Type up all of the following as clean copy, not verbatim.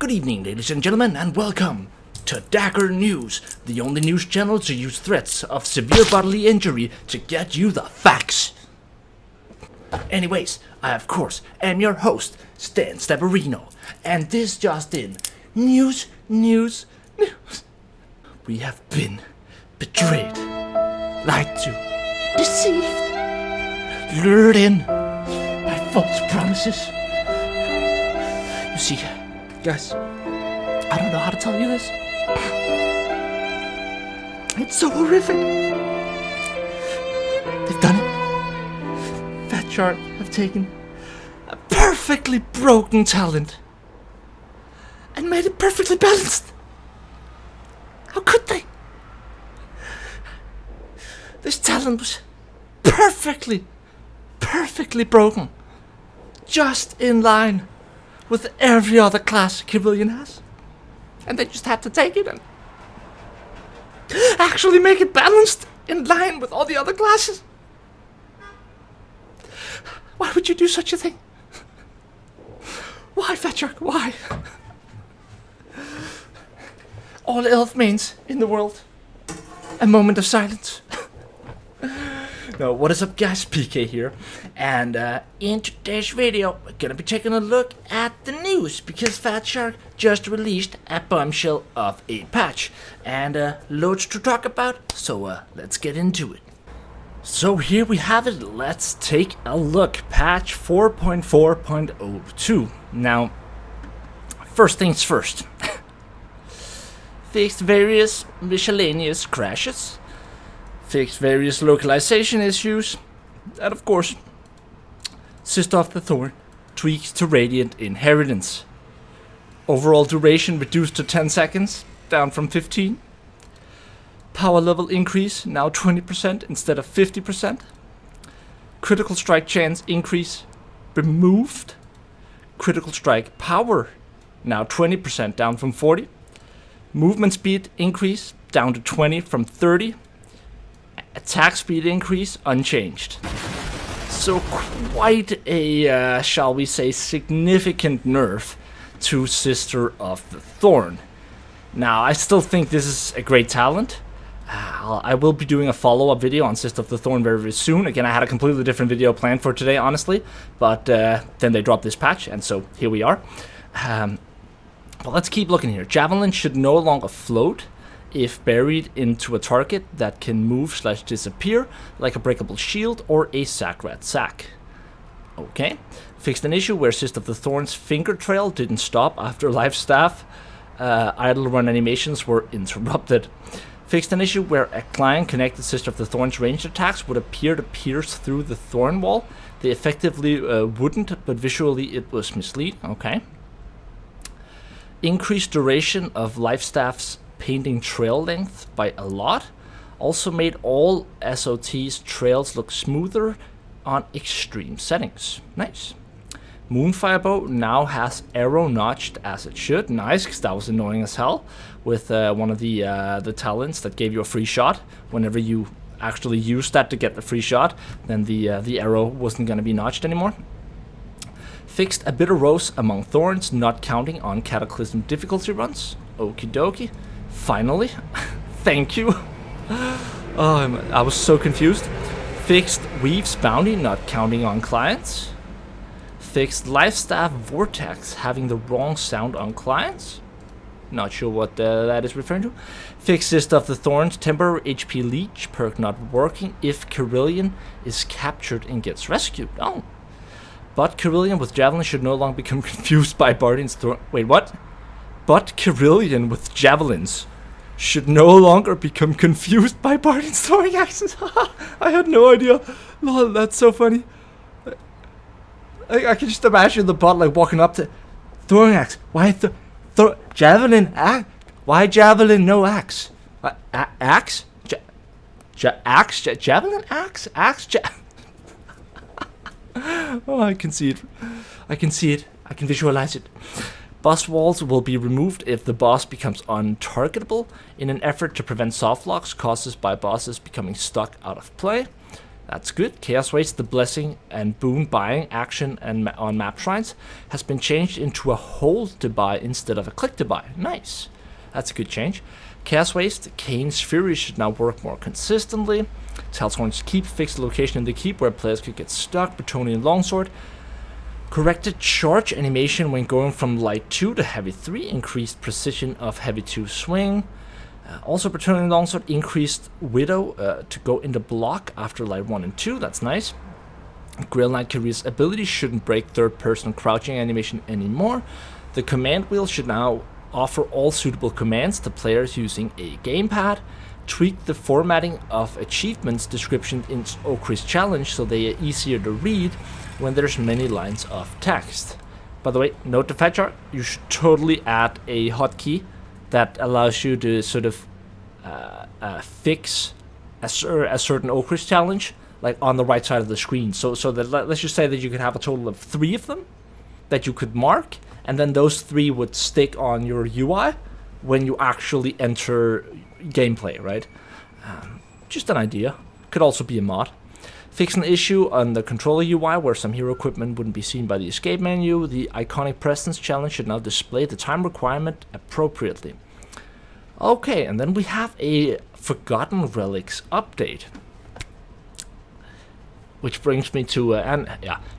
Good evening, ladies and gentlemen, and welcome to Dagger News, the only news channel to use threats of severe bodily injury to get you the facts. Anyways, I of course am your host, 𝒮𝔞𝔤𝔢𝔯𝔮𝔲𝔞𝔡, and this just in, news. We have been betrayed, lied to, deceived, lured in by false promises. You see, guys, I don't know how to tell you this. It's so horrific. They've done it. fatshark have taken a perfectly broken talent and made it perfectly balanced. How could they? This talent was perfectly broken. Just in line with every other class kerillian has. And they just had to take it and actually make it balanced in line with all the other classes. Why would you do such a thing? Why, fatshark? Why? All elf mains in the world. A moment of silence. No, what is up, guys? PK here, and in today's video we're gonna be taking a look at the news because fatshark just released a bombshell of a patch, and loads to talk about, so let's get into it. So here we have it. Let's take a look. Patch 4.4.02. Now, first things first. Fixed various miscellaneous crashes. Fixed various localization issues, and of course, Sister of the Thorn tweaks to Radiant Inheritance. Overall duration reduced to 10 seconds, down from 15. Power level increase, now 20% instead of 50%. Critical strike chance increase, removed. Critical strike power, now 20%, down from 40. Movement speed increase, down to 20 from 30. Attack speed increase, unchanged. So quite a, shall we say, significant nerf to Sister of the Thorn. Now, I still think this is a great talent. I will be doing a follow-up video on Sister of the Thorn very, very soon. Again, I had a completely different video planned for today, honestly. But then they dropped this patch, and so here we are. But let's keep looking here. Javelin should no longer float if buried into a target that can move/disappear, like a breakable shield or a sack-rat sack. Okay. Fixed an issue where Sister of the Thorn's finger trail didn't stop after life staff. Idle run animations were interrupted. Fixed an issue where a client connected Sister of the Thorn's ranged attacks would appear to pierce through the thorn wall. They effectively wouldn't, but visually it was misleading. Okay. Increased duration of life staff's painting trail length by a lot. Also made all SOT's trails look smoother on extreme settings. Nice. Moonfire bow now has arrow notched as it should. Nice, because that was annoying as hell with one of the talents that gave you a free shot. Whenever you actually used that to get the free shot, then the arrow wasn't going to be notched anymore. Fixed a bit of rose among thorns, not counting on cataclysm difficulty runs. Okie dokie. Finally. Thank you. Oh, I was so confused. Fixed Weave's bounty, not counting on clients. Fixed Lifestaff Vortex, having the wrong sound on clients. Not sure what that is referring to. Fixed Sister of the Thorn's temporary HP leech perk not working if kerillian is captured and gets rescued. Oh. But kerillian with Javelin should no longer become confused by Bardian's Thorn. Wait, what? But kerillian with javelins should no longer become confused by Bardian's throwing axes. I had no idea. Lol, that's so funny. I can just imagine the bot like walking up to throwing axe. Why javelin axe? Why javelin no axe? Axe? Axe? Javelin axe? Axe? Oh, I can see it. I can see it. I can visualize it. Boss walls will be removed if the boss becomes untargetable in an effort to prevent softlocks caused by bosses becoming stuck out of play. That's good. Chaos Waste, the blessing and boon buying action and on map shrines has been changed into a hold to buy instead of a click to buy. Nice. That's a good change. Chaos Waste, Kane's Fury should now work more consistently. Telthorn's Keep, fixed location in the keep where players could get stuck. Bretonnian Longsword. Corrected charge animation when going from light 2 to heavy 3. Increased precision of heavy 2 swing. Also, Bretonnian Longsword increased Widow to go into block after light 1 and 2. That's nice. kerillian's ability shouldn't break third-person crouching animation anymore. The command wheel should now offer all suitable commands to players using a gamepad. Tweak the formatting of achievements description in Okri's challenge so they are easier to read when there's many lines of text. By the way, note to fatshark, you should totally add a hotkey that allows you to sort of fix a certain Okri's challenge, like on the right side of the screen. So that let's just say that you could have a total of 3 of them that you could mark, and then those 3 would stick on your UI when you actually enter gameplay, right? Just an idea. Could also be a mod. Fix an issue on the controller UI where some hero equipment wouldn't be seen by the escape menu. The iconic presence challenge should now display the time requirement appropriately. Okay, and then we have a Forgotten Relics update. Which brings me to,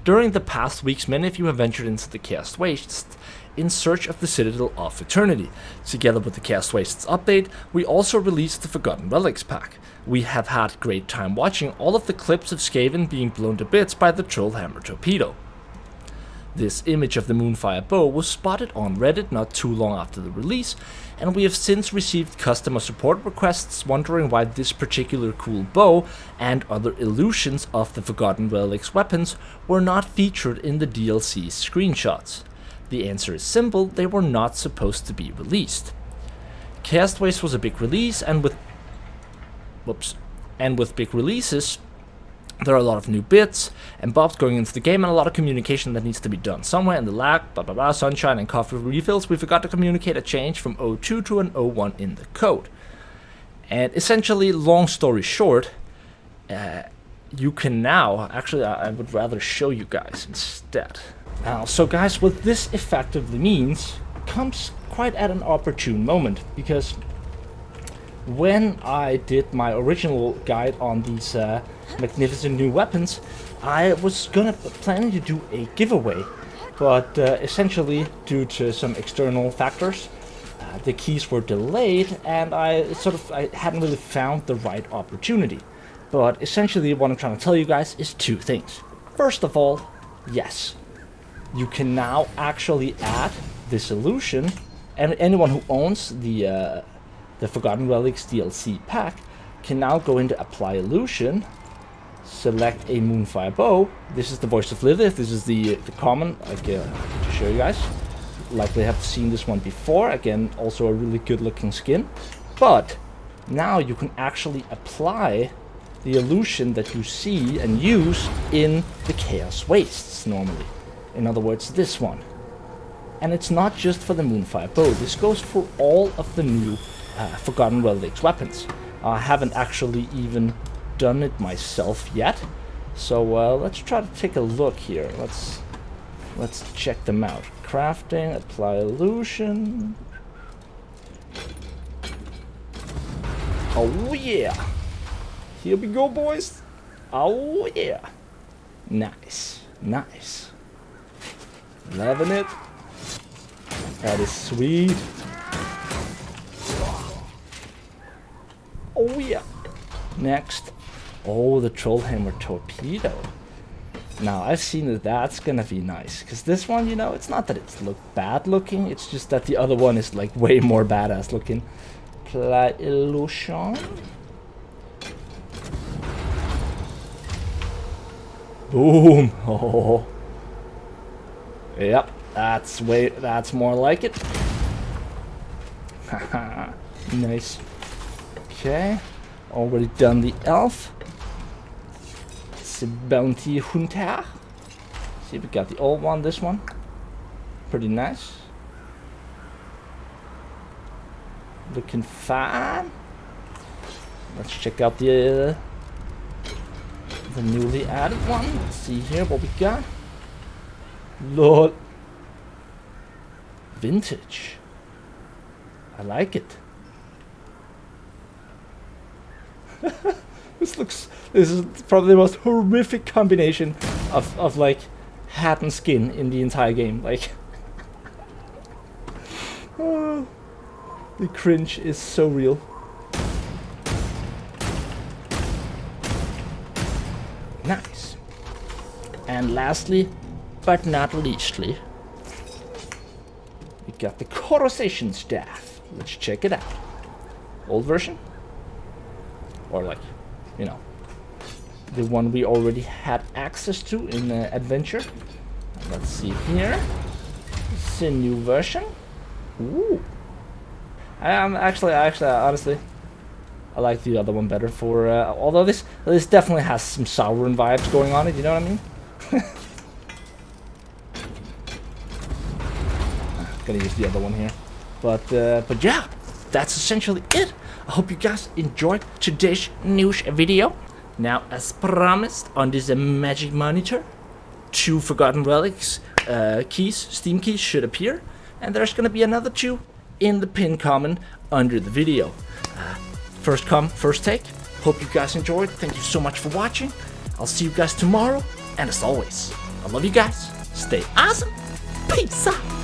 during the past weeks, many of you have ventured into the Chaos Wastes in search of the Citadel of Eternity. Together with the Chaos Wastes update, we also released the Forgotten Relics pack. We have had great time watching all of the clips of Skaven being blown to bits by the Trollhammer torpedo. This image of the Moonfire bow was spotted on Reddit not too long after the release, and we have since received customer support requests wondering why this particular cool bow and other illusions of the Forgotten Relics weapons were not featured in the DLC screenshots. The answer is simple: they were not supposed to be released. Chaos Waste was a big release, and with big releases, there are a lot of new bits and bobs going into the game and a lot of communication that needs to be done. Somewhere in the lag, sunshine and coffee refills, we forgot to communicate a change from 02 to an 01 in the code. And essentially, long story short, you can now, actually I would rather show you guys instead. So guys, what this effectively means comes quite at an opportune moment, because when I did my original guide on these magnificent new weapons, I was planning to do a giveaway, but essentially due to some external factors, the keys were delayed, and I hadn't really found the right opportunity. But essentially what I'm trying to tell you guys is 2 things. First of all, yes, you can now actually add this illusion, and anyone who owns the Forgotten Relics DLC pack can now go into Apply Illusion, select a Moonfire bow. This is the Voice of Lilith. This is the common, to show you guys. Likely have seen this one before. Again, also a really good looking skin. But now you can actually apply the illusion that you see and use in the Chaos Wastes normally. In other words, this one. And it's not just for the Moonfire bow. This goes for all of the new Forgotten Relics weapons. I haven't actually even done it myself yet, so let's try to take a look here. Let's check them out. Crafting, apply illusion. Oh yeah, here we go, boys. Oh yeah, nice. Loving it. That is sweet. Oh yeah. Next. Oh, the Trollhammer torpedo. Now, I've seen that that's gonna be nice. Because this one, it's not that it's bad looking. It's just that the other one is like way more badass looking. Apply illusion. Boom. Oh. Yep. That's more like it. Haha. Nice. Okay, already done the elf. 𝒮𝔞𝔤𝔢𝔯𝔞𝔡. See, we got the old one, this one. Pretty nice. Looking fine. Let's check out the the newly added one. Let's see here what we got. Lol. Vintage. I like it. This is probably the most horrific combination of like hat and skin in the entire game. Like, oh, the cringe is so real. Nice. And lastly, but not leastly, we got the corrosation staff. Let's check it out. Old version, or like, you know, the one we already had access to in the adventure. Let's see here. It's a new version. Ooh. Actually, honestly, I like the other one better. For although this definitely has some Sauron vibes going on it. You know what I mean? Gonna use the other one here, but yeah, that's essentially it. I hope you guys enjoyed today's news video. Now, as promised, on this magic monitor, 2 forgotten relics keys, Steam keys, should appear, and there's gonna be another 2 in the pin comment under the video. First come, first take. Hope you guys enjoyed. Thank you so much for watching. I'll see you guys tomorrow, and as always, I love you guys. Stay awesome. Peace out.